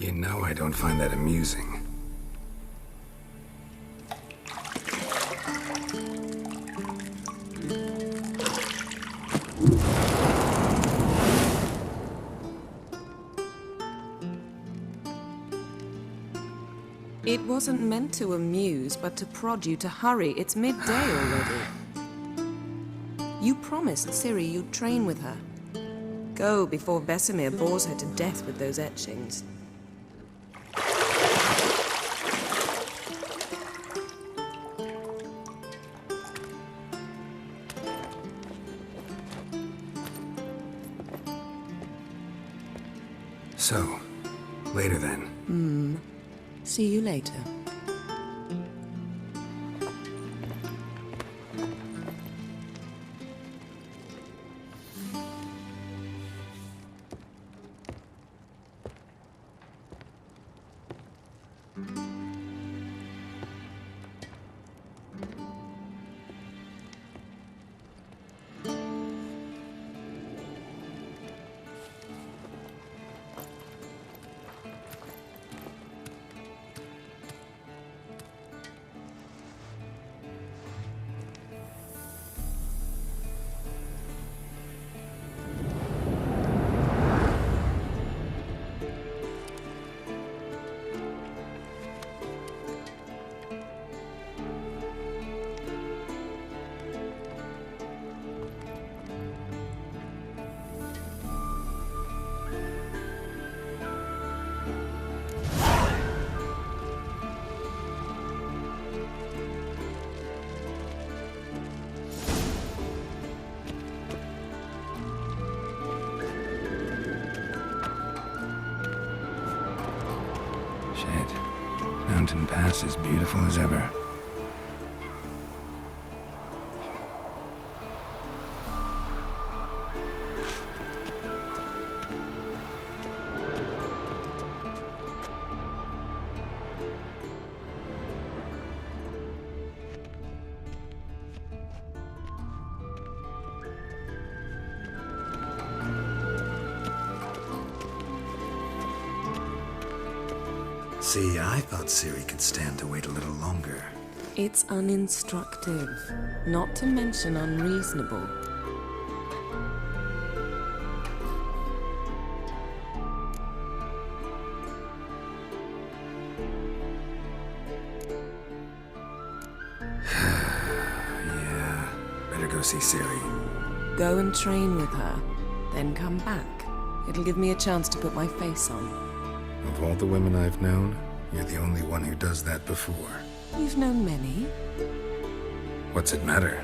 You know I don't find that amusing. It wasn't meant to amuse, but to prod you to hurry. It's midday already. You promised Ciri you'd train with her. Go before Vesemir bores her to death with those etchings. So, later then. See you later. Shit. Mountain Pass is beautiful as ever. See, I thought Ciri could stand to wait a little longer. It's uninstructive, not to mention unreasonable. Yeah, better go see Ciri. Go and train with her, then come back. It'll give me a chance to put my face on. Of all the women I've known, you're the only one who does that before. You've known many. What's it matter?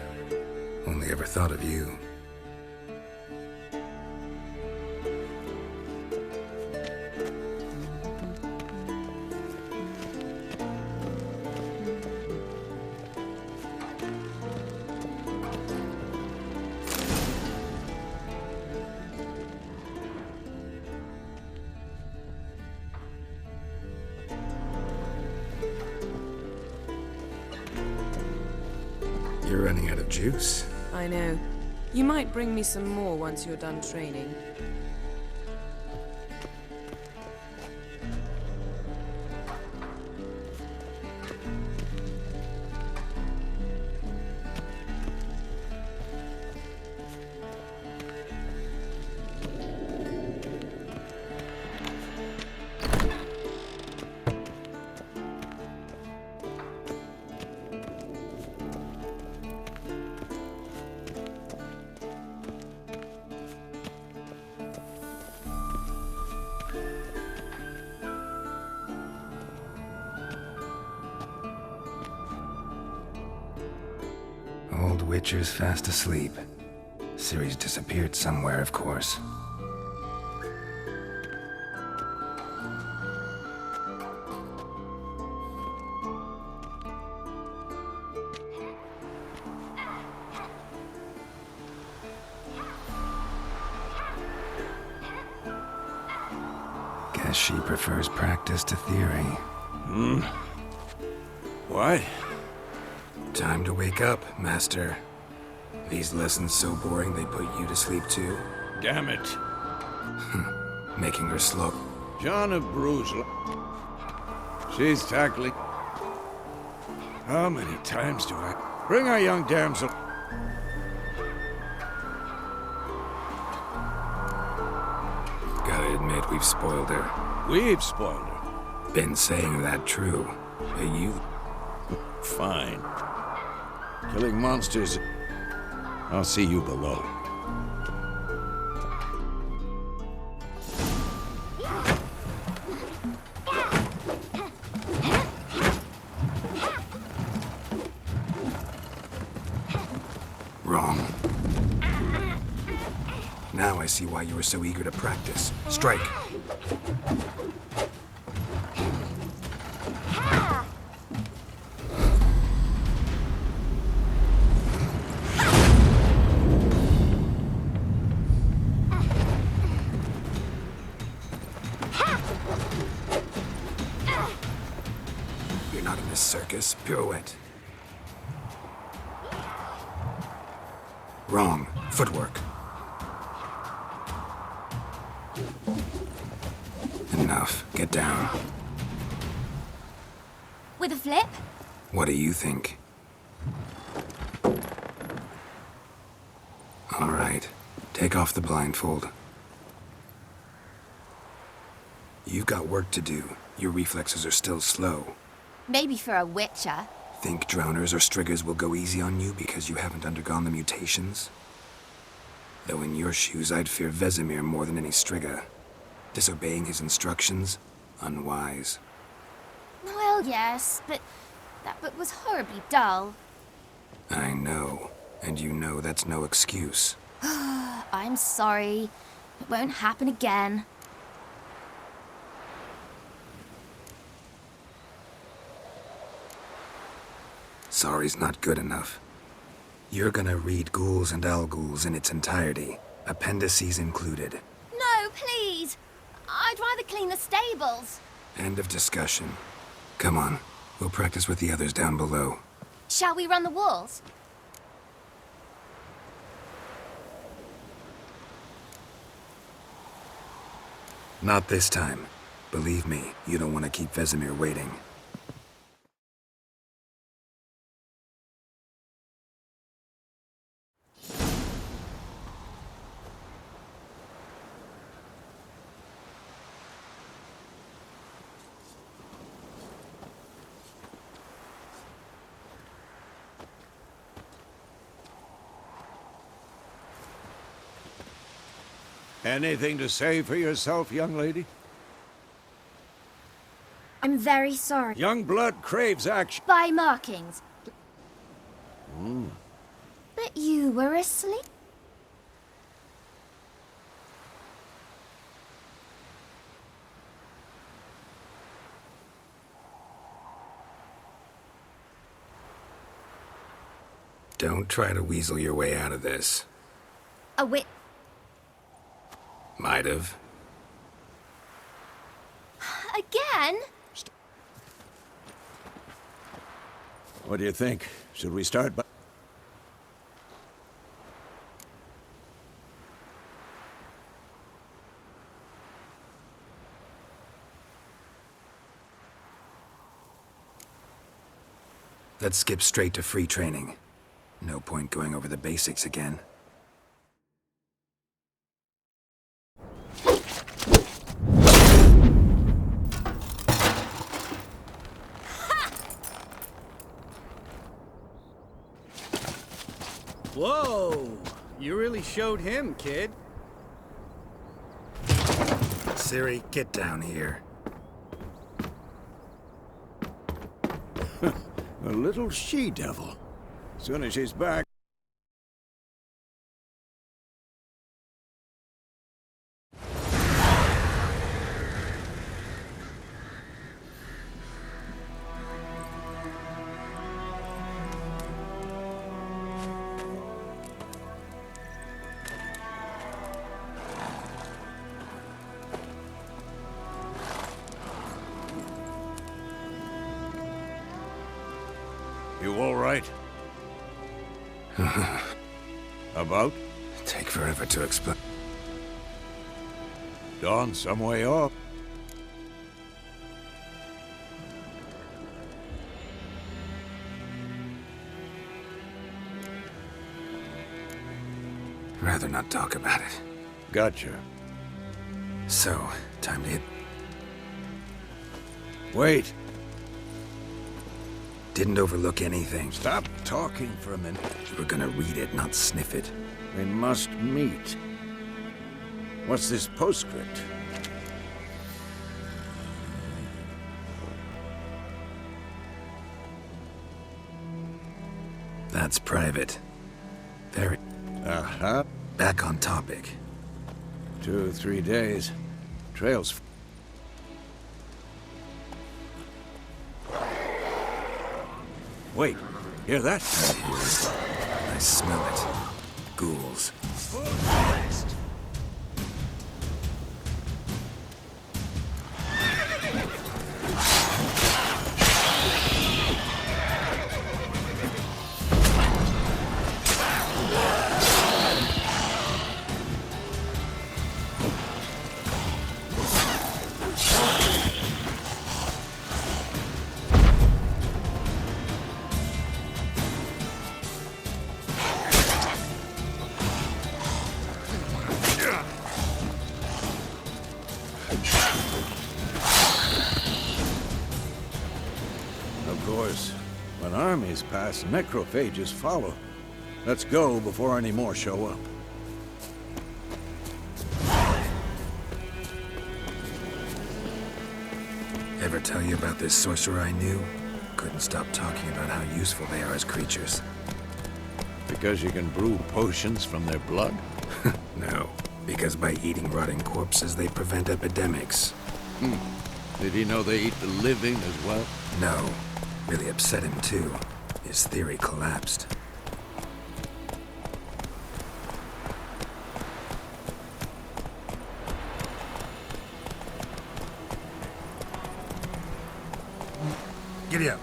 Only ever thought of you. You're running out of juice. I know. You might bring me some more once you're done training. Old Witcher's fast asleep. Ciri's disappeared somewhere, of course. Guess she prefers practice to theory. What? Time to wake up, Master. These lessons so boring they put you to sleep too? Damn it. Making her slow. John of Bruges. She's tackling. How many times do I... Bring our young damsel. Gotta admit, we've spoiled her. We've spoiled her. Been saying that true. You... Fine. Killing monsters. I'll see you below. Wrong. Now I see why you were so eager to practice. Strike. You're not in this circus. Pirouette. Wrong. Footwork. Enough. Get down. With a flip? What do you think? All right. Take off the blindfold. You've got work to do. Your reflexes are still slow. Maybe for a witcher. Think drowners or striggers will go easy on you because you haven't undergone the mutations? Though in your shoes, I'd fear Vesemir more than any strigger. Disobeying his instructions? Unwise. Well, yes, but that book was horribly dull. I know. And you know that's no excuse. I'm sorry. It won't happen again. Sorry's not good enough. You're gonna read Ghouls and Al-Ghouls in its entirety, appendices included. No, please! I'd rather clean the stables. End of discussion. Come on, we'll practice with the others down below. Shall we run the walls? Not this time. Believe me, you don't want to keep Vesemir waiting. Anything to say for yourself, young lady? I'm very sorry. Young blood craves action. By markings. But you were asleep? Don't try to weasel your way out of this. A wit. Might have. Again? What do you think? Should we start by... Let's skip straight to free training. No point going over the basics again. Whoa! You really showed him, kid. Ciri, get down here. A little she-devil. Soon as she's back... You all right? About? Take forever to explain. Dawn some way off. Rather not talk about it. Gotcha. So, time to hit... Wait. Didn't overlook anything. Stop talking for a minute. You were gonna read it, not sniff it. We must meet. What's this postscript? That's private. Very... Uh-huh. Back on topic. 2 or 3 days. Trail's... Wait, hear that? I hear it. I smell it. Ghouls. Of course, when armies pass, necrophages follow. Let's go before any more show up. Ever tell you about this sorcerer I knew? Couldn't stop talking about how useful they are as creatures. Because you can brew potions from their blood? No, because by eating rotting corpses, they prevent epidemics. Did he know they eat the living as well? No, really upset him too. His theory collapsed. Giddy up.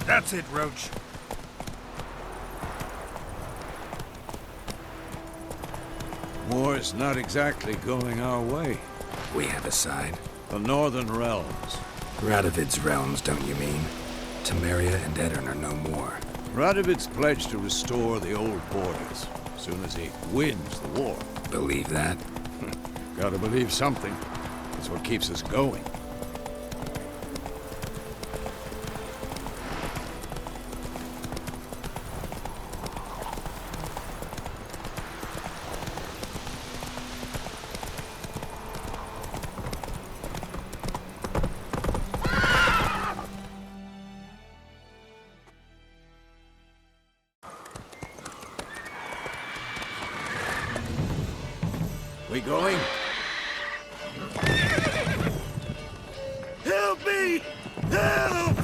That's it, Roach. War's not exactly going our way. We have a side. The Northern Realms. Radovid's realms, don't you mean? Temeria and Edirn are no more. Radovid's pledged to restore the old borders as soon as he wins the war. Believe that? Gotta believe something. It's what keeps us going. We going? Help me! Help!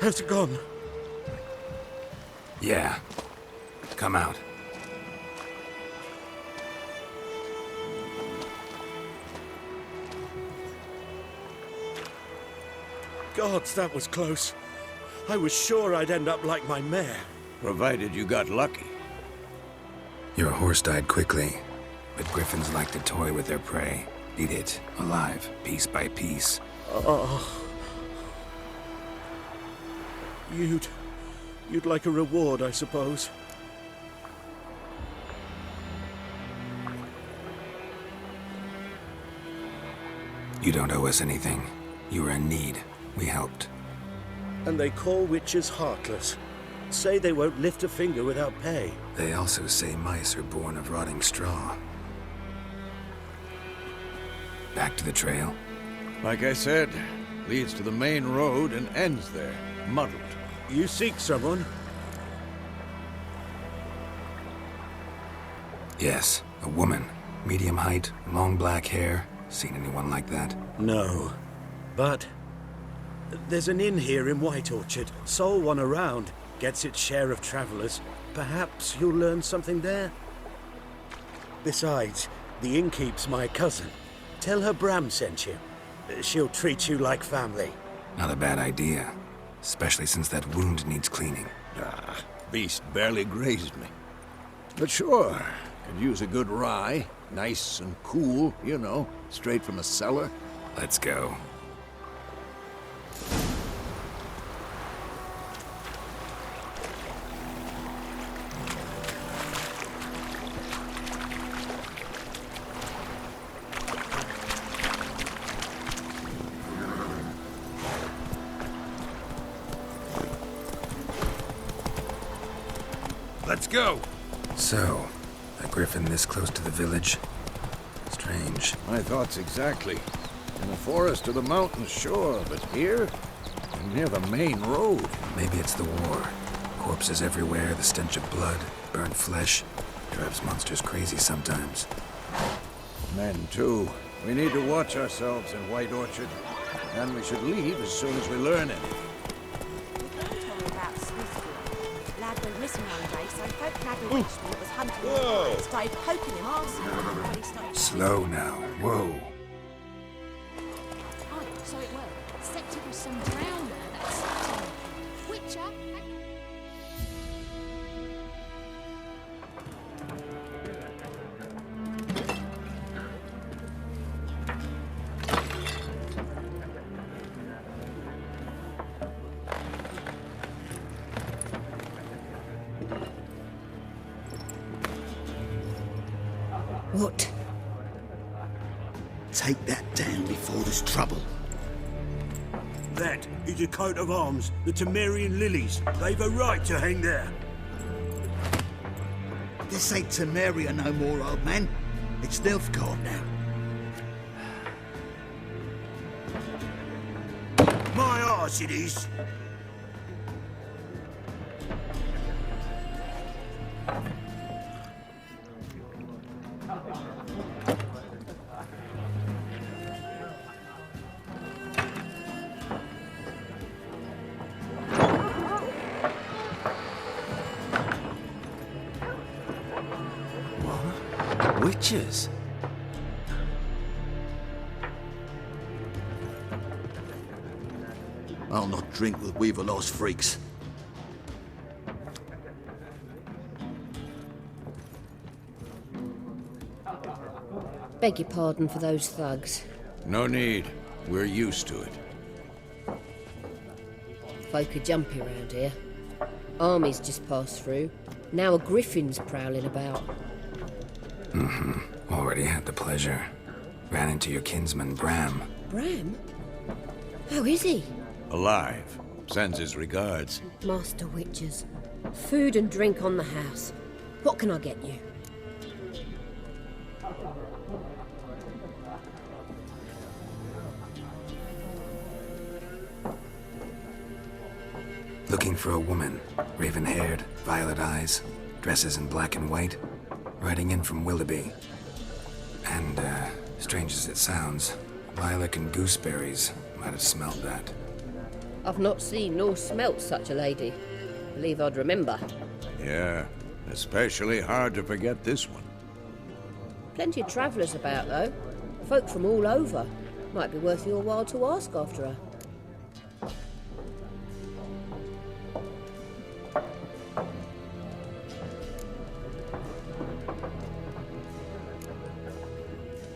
Has it gone? Yeah. Come out. Gods, that was close. I was sure I'd end up like my mare. Provided you got lucky. Your horse died quickly, but griffins like to toy with their prey. Eat it, alive, piece by piece. Oh. You'd like a reward, I suppose. You don't owe us anything. You were in need. We helped. And they call witches heartless. Say they won't lift a finger without pay. They also say mice are born of rotting straw. Back to the trail. Like I said, leads to the main road and ends there, muddled. You seek someone? Yes, a woman. Medium height, long black hair. Seen anyone like that? No. But there's an inn here in White Orchard. Sole one around. Gets its share of travelers. Perhaps you'll learn something there? Besides, the innkeep's my cousin. Tell her Bram sent you. She'll treat you like family. Not a bad idea. Especially since that wound needs cleaning. Ah, beast barely grazed me. But sure, could use a good rye. Nice and cool, you know, straight from a cellar. Let's go. Let's go! So, a griffin this close to the village? Strange. My thoughts exactly. In the forest or the mountains, sure, but here? Near the main road. Maybe it's the war. Corpses everywhere, the stench of blood, burnt flesh. Drives monsters crazy sometimes. Men, too. We need to watch ourselves in White Orchard. And we should leave as soon as we learn it. About Smithfield. Lad went missing one day, so folk nagging Richmond that was hunting him started poking him arsehole when he started. Slow now. Whoa. Oh, so it was. Except it was some drowner that sucked him. Witcher. What? Take that down before there's trouble. That is a coat of arms, the Temerian lilies. They've a right to hang there. This ain't Temeria no more, old man. It's Nilfgaard now. My arse it is. Witches? I'll not drink with Weaverlaw's freaks. Beg your pardon for those thugs. No need. We're used to it. Folk are jumpy around here. Armies just passed through. Now a griffin's prowling about. Already had the pleasure. Ran into your kinsman, Bram. Bram? How is he? Alive. Sends his regards. Master Witches. Food and drink on the house. What can I get you? Looking for a woman. Raven-haired, violet eyes, dresses in black and white. Riding in from Willoughby. And, strange as it sounds, lilac and gooseberries. Might have smelled that. I've not seen nor smelt such a lady. Believe I'd remember. Yeah, especially hard to forget this one. Plenty of travellers about, though. Folk from all over. Might be worth your while to ask after her.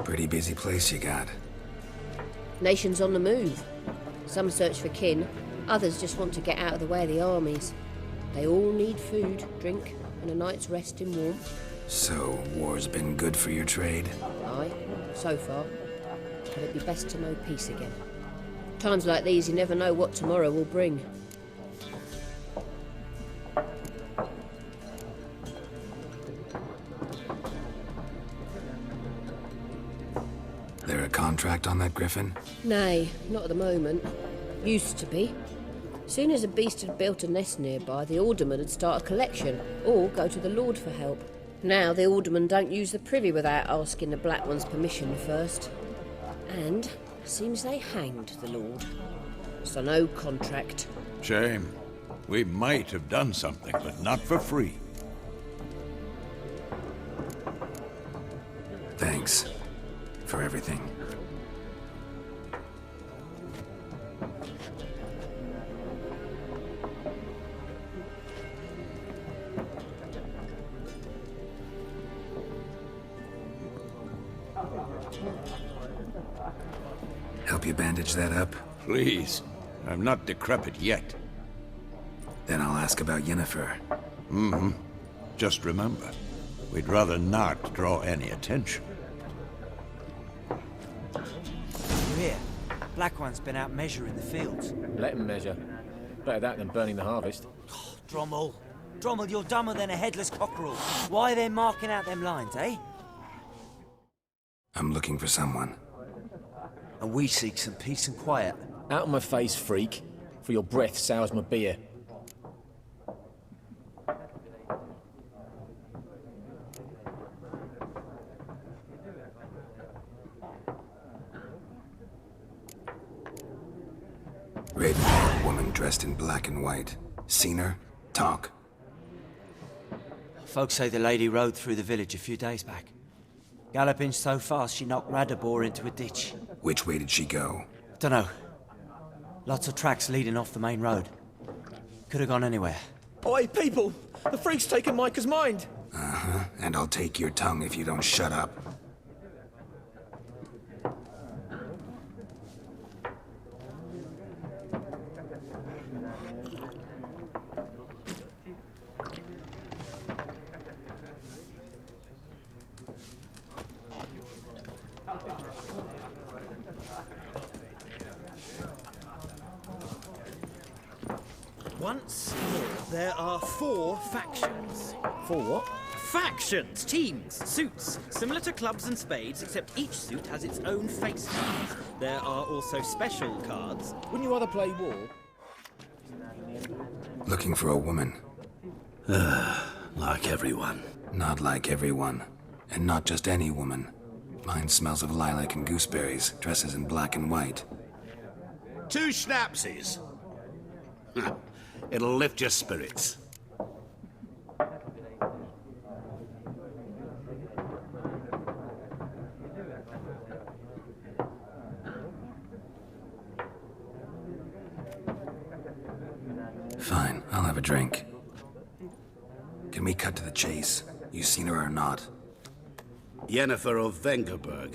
Pretty busy place you got. Nations on the move. Some search for kin, others just want to get out of the way of the armies. They all need food, drink, and a night's rest in warmth. So, war's been good for your trade? Aye, so far. But it'd be best to know peace again. Times like these, you never know what tomorrow will bring. There a contract on that griffin? Nay, not at the moment. Used to be. Soon as a beast had built a nest nearby, the alderman would start a collection, or go to the Lord for help. Now the aldermen don't use the privy without asking the Black One's permission first. And seems they hanged the Lord. So no contract. Shame. We might have done something, but not for free. Thanks for everything. Help you bandage that up? Please. I'm not decrepit yet. Then I'll ask about Yennefer. Mm-hmm. Just remember, we'd rather not draw any attention. You hear? Black One's been out measuring the fields. Let him measure. Better that than burning the harvest. Oh, Drommel. Drommel, you're dumber than a headless cockerel. Why are they marking out them lines, eh? I'm looking for someone. And we seek some peace and quiet. Out of my face, freak. For your breath sours my beer. Ravenhall woman dressed in black and white. Seen her? Talk. Folks say the lady rode through the village a few days back. Galloping so fast she knocked Radabor into a ditch. Which way did she go? Dunno. Lots of tracks leading off the main road. Could have gone anywhere. Oi, people! The freak's taken Micah's mind! Uh-huh. And I'll take your tongue if you don't shut up. Once more, there are 4 factions. 4 what? Factions, teams, suits, similar to clubs and spades, except each suit has its own face cards. There are also special cards. Wouldn't you rather play war? Looking for a woman. Like everyone. Not like everyone. And not just any woman. Mine smells of lilac and gooseberries, dresses in black and white. 2 schnapsies. It'll lift your spirits. Fine, I'll have a drink. Can we cut to the chase? You seen her or not? Yennefer of Vengerberg.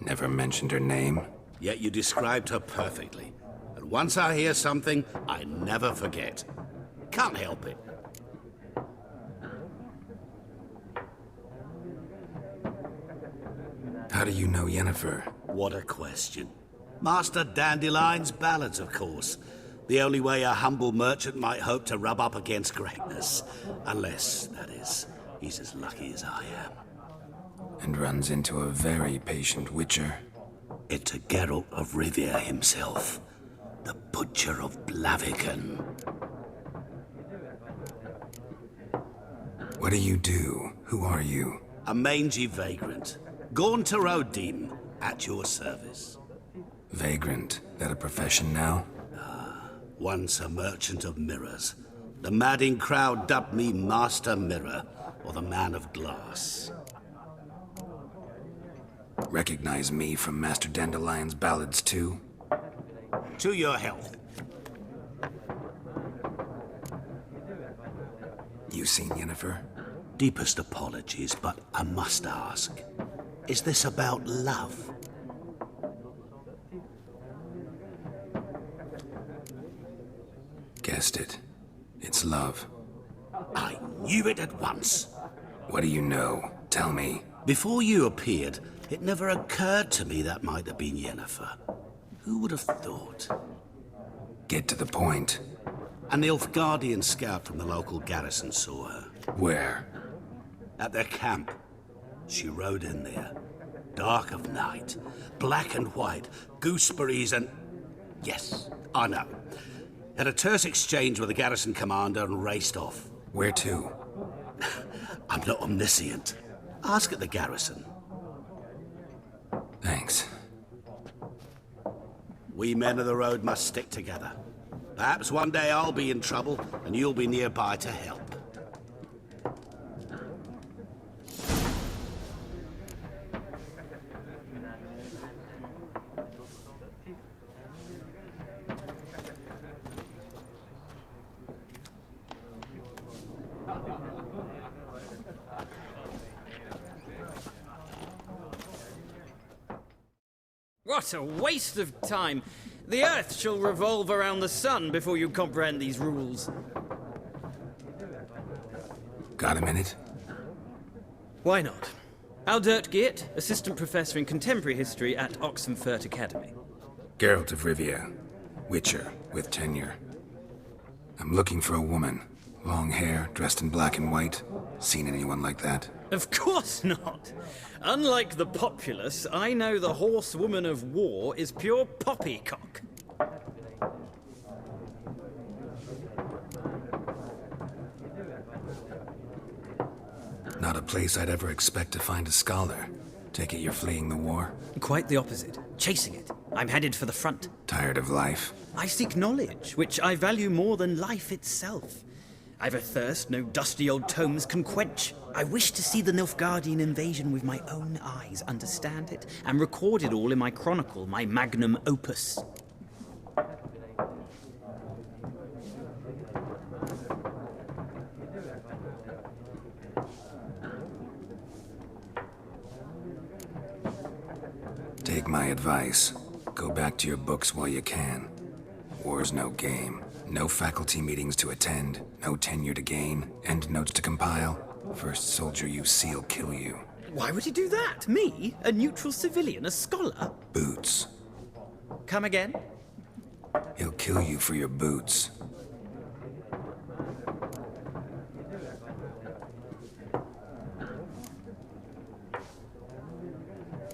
Never mentioned her name. Yet you described her perfectly. And once I hear something, I never forget. Can't help it. How do you know Yennefer? What a question. Master Dandelion's ballads, of course. The only way a humble merchant might hope to rub up against greatness. Unless, that is, he's as lucky as I am. And runs into a very patient witcher. Into Geralt of Rivia himself. The Butcher of Blaviken. What do you do? Who are you? A mangy vagrant. Gaunter O'Dim, at your service. Vagrant. That a profession now? Once a merchant of mirrors. The madding crowd dubbed me Master Mirror, or the Man of Glass. Recognize me from Master Dandelion's ballads too? To your health. You seen Yennefer? Deepest apologies, but I must ask. Is this about love? Guessed it. It's love. I knew it at once. What do you know? Tell me. Before you appeared, it never occurred to me that might have been Yennefer. Who would have thought? Get to the point. A Nilfgaardian scout from the local garrison saw her. Where? At their camp. She rode in there. Dark of night. Black and white. Gooseberries and... Yes, I know. Had a terse exchange with the garrison commander and raced off. Where to? I'm not omniscient. Ask at the garrison. Thanks. We men of the road must stick together. Perhaps one day I'll be in trouble and you'll be nearby to help. What a waste of time! The Earth shall revolve around the sun before you comprehend these rules. Got a minute? Why not? Aldert Geert, Assistant Professor in Contemporary History at Oxenfurt Academy. Geralt of Rivia. Witcher, with tenure. I'm looking for a woman. Long hair, dressed in black and white. Seen anyone like that? Of course not! Unlike the populace, I know the horsewoman of war is pure poppycock. Not a place I'd ever expect to find a scholar. Take it you're fleeing the war? Quite the opposite. Chasing it. I'm headed for the front. Tired of life? I seek knowledge, which I value more than life itself. I've a thirst no dusty old tomes can quench. I wish to see the Nilfgaardian invasion with my own eyes, understand it, and record it all in my chronicle, my magnum opus. Take my advice. Go back to your books while you can. War's no game. No faculty meetings to attend, no tenure to gain, end notes to compile. First soldier you see will kill you. Why would he do that? Me? A neutral civilian? A scholar? Boots. Come again? He'll kill you for your boots.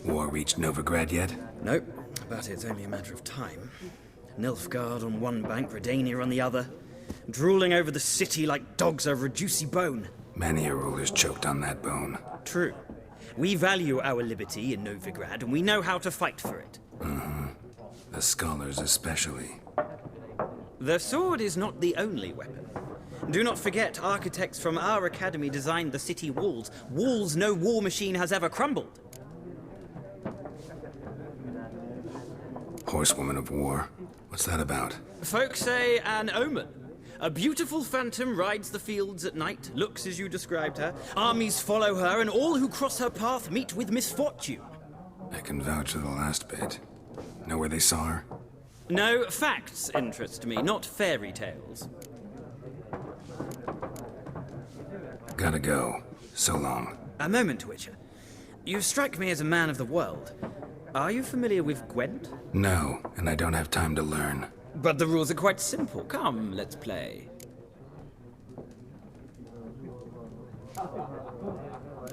War reached Novigrad yet? Nope, but it's only a matter of time. Nilfgaard on one bank, Redania on the other, drooling over the city like dogs over a juicy bone. Many a ruler's choked on that bone. True. We value our liberty in Novigrad, and we know how to fight for it. Mm-hmm. The scholars especially. The sword is not the only weapon. Do not forget, architects from our academy designed the city walls. Walls no war machine has ever crumbled. Horsewoman of war. What's that about? Folk say an omen. A beautiful phantom rides the fields at night, looks as you described her. Armies follow her, and all who cross her path meet with misfortune. I can vouch for the last bit. Know where they saw her? No, facts interest me, not fairy tales. Gotta go. So long. A moment, Witcher. You strike me as a man of the world. Are you familiar with Gwent? No, and I don't have time to learn. But the rules are quite simple. Come, let's play.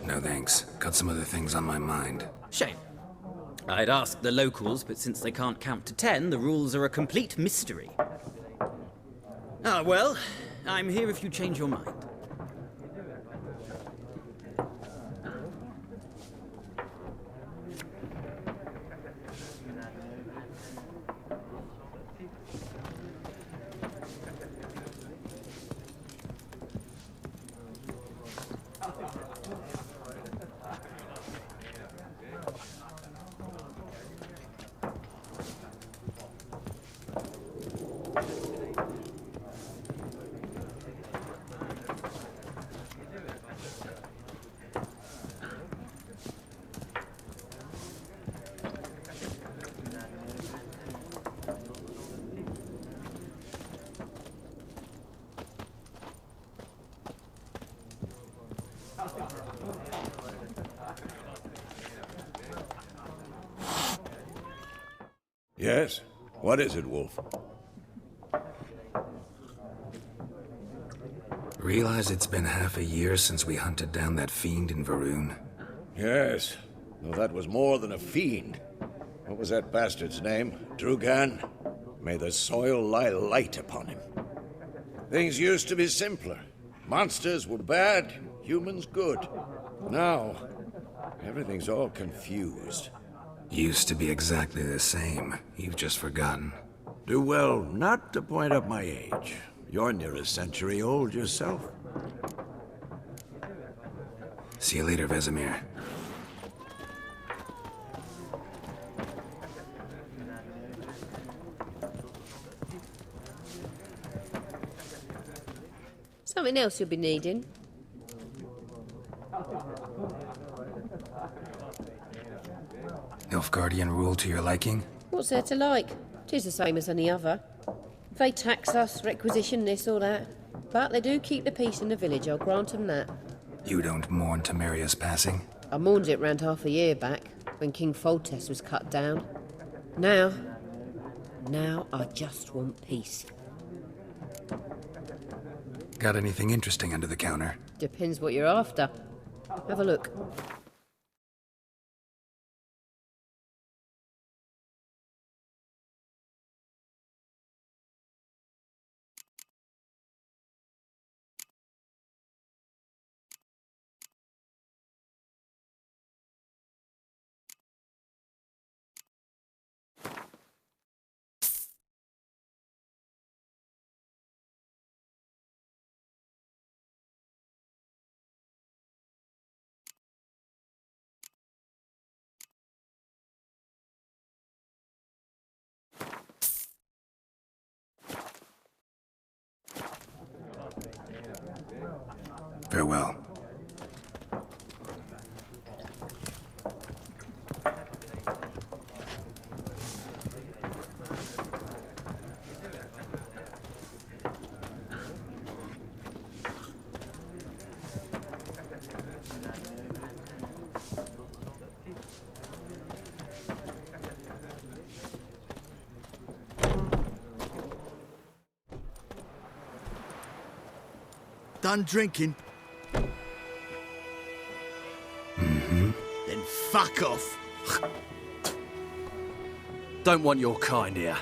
No thanks. Got some other things on my mind. Shame. I'd ask the locals, but since they can't count to 10, the rules are a complete mystery. Ah, well, I'm here if you change your mind. Yes? What is it, Wolf? Realize it's been half a year since we hunted down that fiend in Varun? Yes, though that was more than a fiend. What was that bastard's name? Drugan? May the soil lie light upon him. Things used to be simpler. Monsters were bad, humans good. Now, everything's all confused. Used to be exactly the same. You've just forgotten. Do well not to point up my age. You're near a century old yourself. See you later, Vesemir. Something else you'll be needing. Nilfgaardian rule to your liking? What's there to like? 'Tis the same as any other. They tax us, requisition this or that. But they do keep the peace in the village, I'll grant 'em that. You don't mourn Temeria's passing? I mourned it round half a year back, when King Foltest was cut down. Now I just want peace. Got anything interesting under the counter? Depends what you're after. Have a look. Farewell. Done drinking? Then fuck off. Don't want your kind here.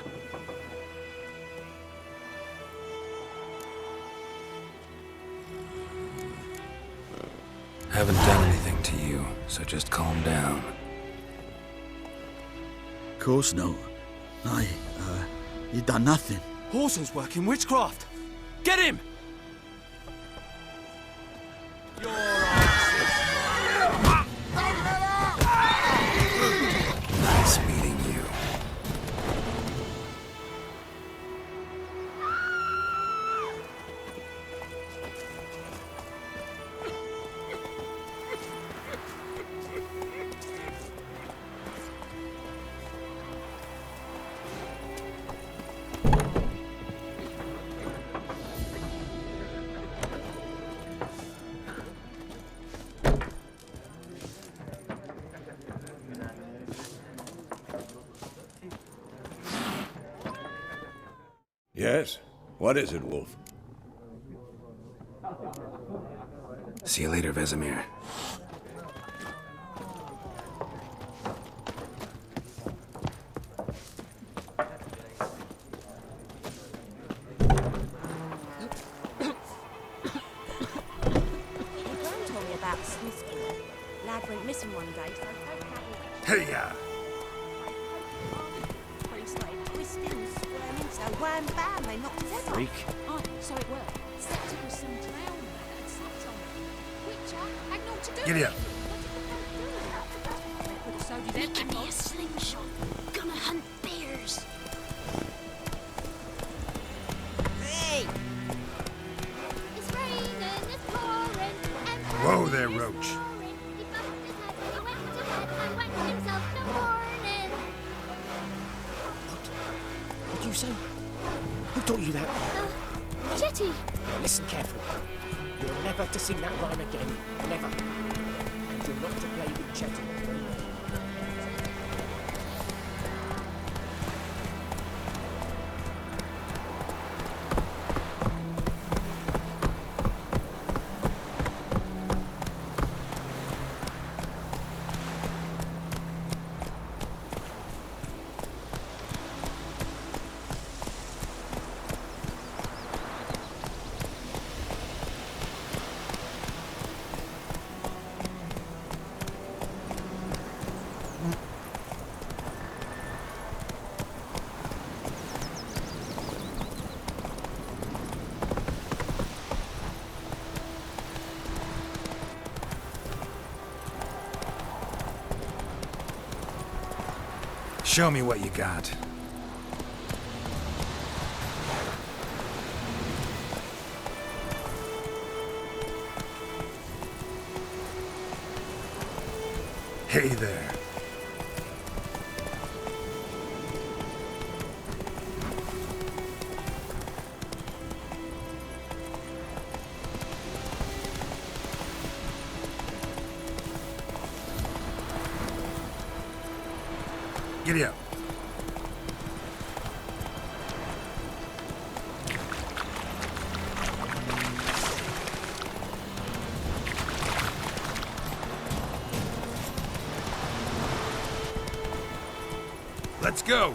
Haven't done anything to you, so just calm down. Course not. You done nothing. Horson's working witchcraft. Get him! Nice meeting you. Yes? What is it, Wolf? See you later, Vesemir. Gran told me about Smithsville. Lad went missing one day, so Hey-ya! priest started twisting and squirming, so wham bam, they knocked his head off. Freak. Oh, so it worked. Except it was some drowned man that had slept on it. Witcher had naught to do Giddy with up. it. What did the folk do? Give me a slingshot. Gonna hunt bears. Hey! It's raining, it's pouring, and Whoa there, Roach. he bumped his head, he went to bed and went himself to morning. What did you say? Who taught you that? Jetty! Now listen carefully. You're never to sing that rhyme again. Never. And you're not to play with Chetty. Show me what you got. Hey there. Giddy up. Let's go.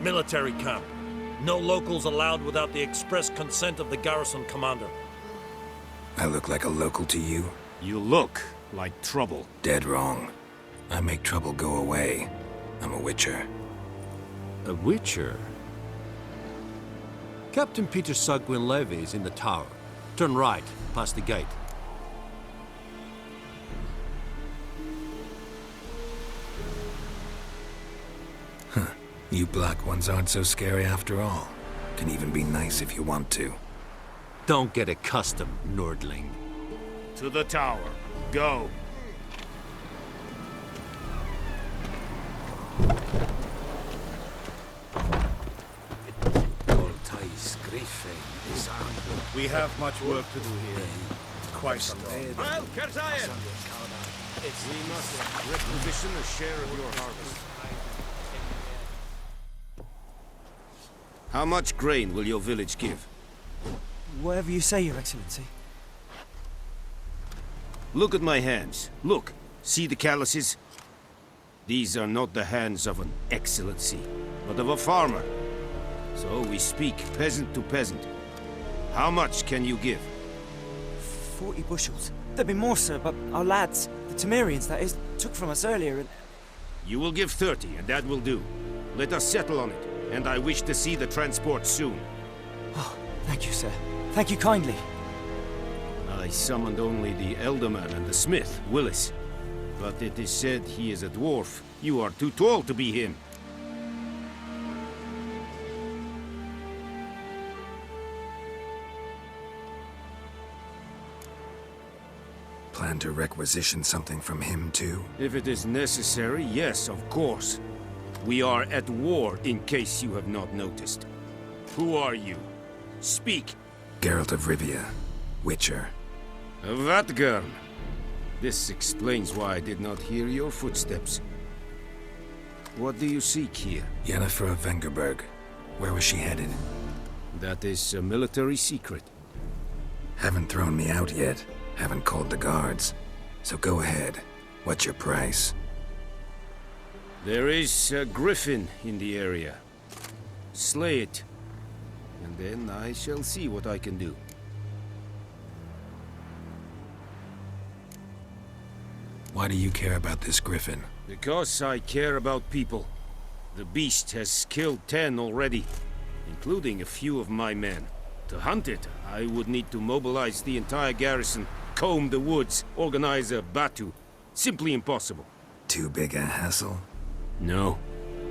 Military camp. No locals allowed without the express consent of the garrison commander. I look like a local to you? You look like trouble. Dead wrong. I make trouble go away. I'm a witcher. A witcher? Captain Peter Sugwin Levy is in the tower. Turn right, past the gate. Huh. You black ones aren't so scary after all. Can even be nice if you want to. Don't get accustomed, Nordling. To the tower. Go. We have much work to do here. Quite some. Well, Kerzayen! We must requisition a share of your harvest. How much grain will your village give? Whatever you say, Your Excellency. Look at my hands. Look. See the calluses? These are not the hands of an excellency, but of a farmer. So we speak peasant to peasant. How much can you give? 40 bushels. There'd be more, sir, but our lads, the Temerians, that is, took from us earlier and... You will give 30, and that will do. Let us settle on it, and I wish to see the transport soon. Oh, thank you, sir. Thank you kindly. I summoned only the Elderman and the smith, Willis. But it is said he is a dwarf. You are too tall to be him. Plan to requisition something from him, too? If it is necessary, yes, of course. We are at war, in case you have not noticed. Who are you? Speak. Geralt of Rivia, Witcher. Vatgarn. This explains why I did not hear your footsteps. What do you seek here? Yennefer of Vengerberg. Where was she headed? That is a military secret. Haven't thrown me out yet. Haven't called the guards. So go ahead. What's your price? There is a griffin in the area. Slay it. And then I shall see what I can do. Why do you care about this griffin? Because I care about people. The beast has killed 10 already, including a few of my men. To hunt it, I would need to mobilize the entire garrison, comb the woods, organize a batu. Simply impossible. Too big a hassle? No.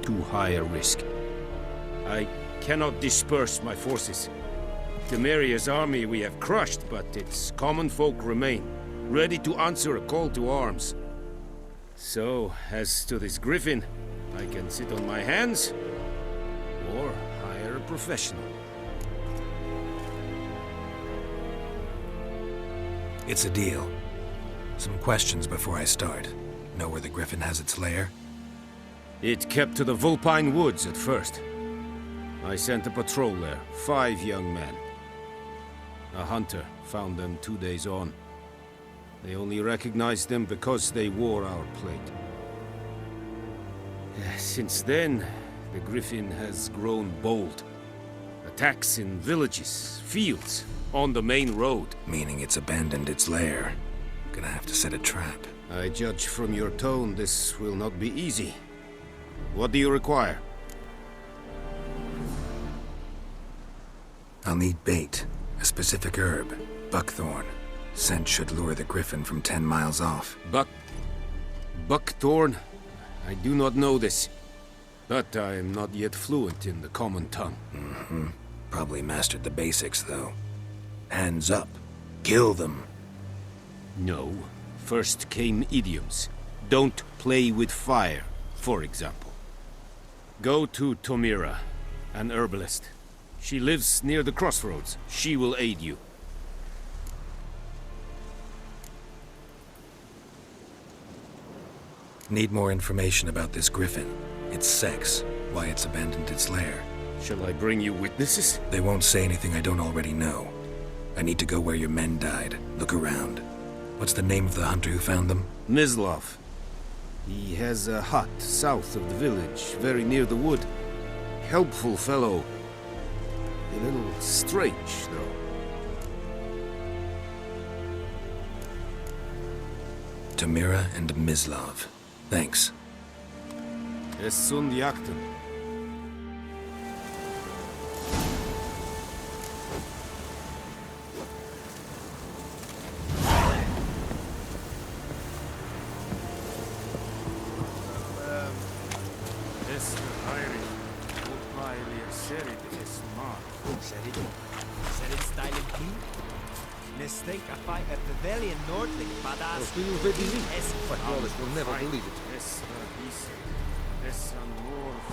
Too high a risk. I cannot disperse my forces. Temeria's army we have crushed, but its common folk remain, ready to answer a call to arms. So, as to this griffin, I can sit on my hands, or hire a professional. It's a deal. Some questions before I start. Know where the griffin has its lair? It kept to the Vulpine Woods at first. I sent a patrol there, 5 young men. A hunter found them 2 days on. They only recognized them because they wore our plate. Since then, the griffin has grown bold. Attacks in villages, fields, On the main road. Meaning it's abandoned its lair. Gonna have to set a trap. I judge from your tone this will not be easy. What do you require? I'll need bait. A specific herb. Buckthorn. Scent should lure the griffin from 10 miles off. Buckthorn? I do not know this. But I am not yet fluent in the common tongue. Mm-hmm. Probably mastered the basics, though. Hands up. Kill them. No. First came idioms. Don't play with fire, for example. Go to Tomira, an herbalist. She lives near the crossroads. She will aid you. Need more information about this griffin. Its sex, why it's abandoned its lair. Shall I bring you witnesses? They won't say anything I don't already know. I need to go where your men died. Look around. What's the name of the hunter who found them? Mislav. He has a hut south of the village, very near the wood. Helpful fellow. A little strange, though. Tomira and Mislav. Thanks. Es sunt jakten.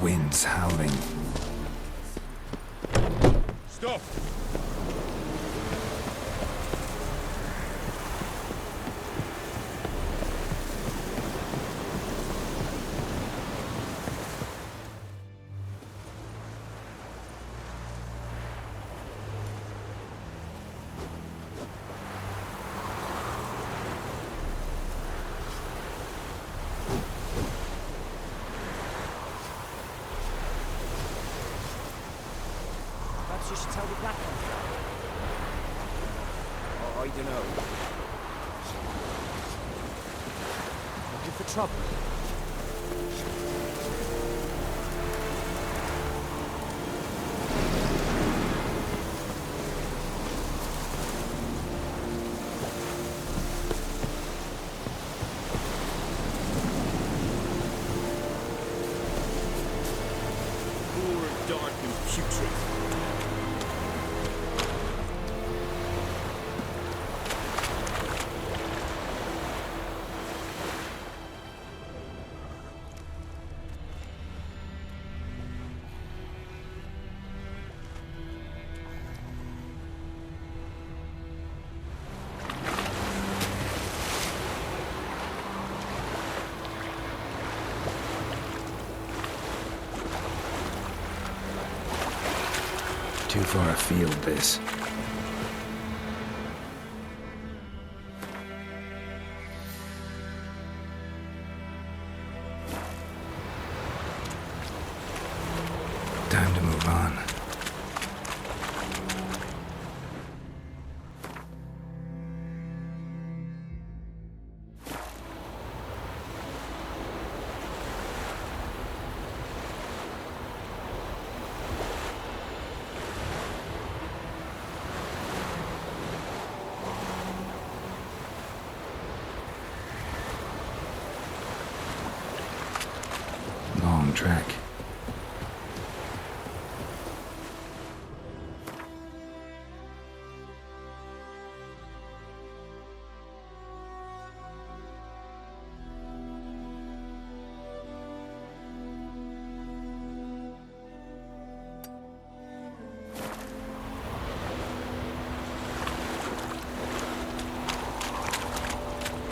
Winds howling. Stop! You should tell the Black Hunter. I don't know. Looking for trouble. Poor, dark, and putrid. Too far afield, this. Time to move on. Long track.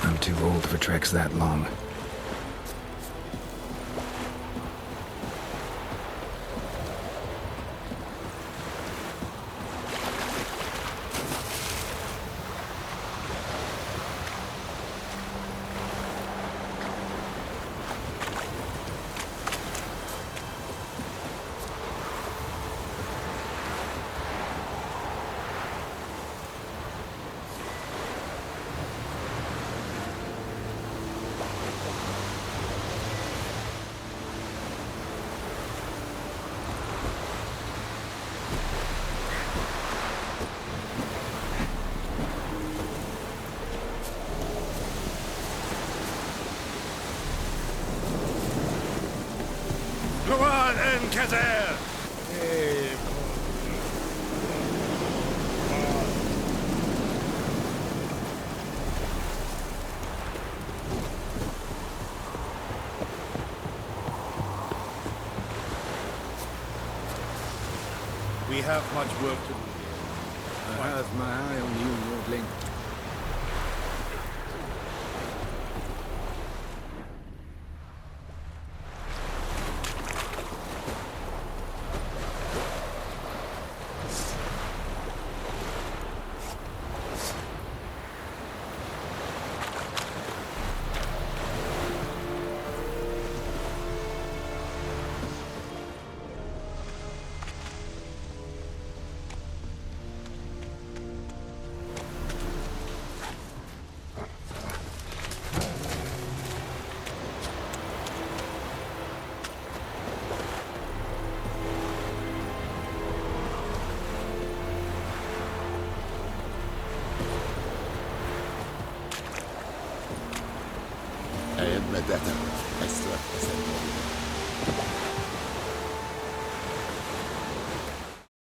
I'm too old for treks that long. Come on, Enkazer! We have much work to do. I have my eye on you, Lordling. I am Medetta, Estra,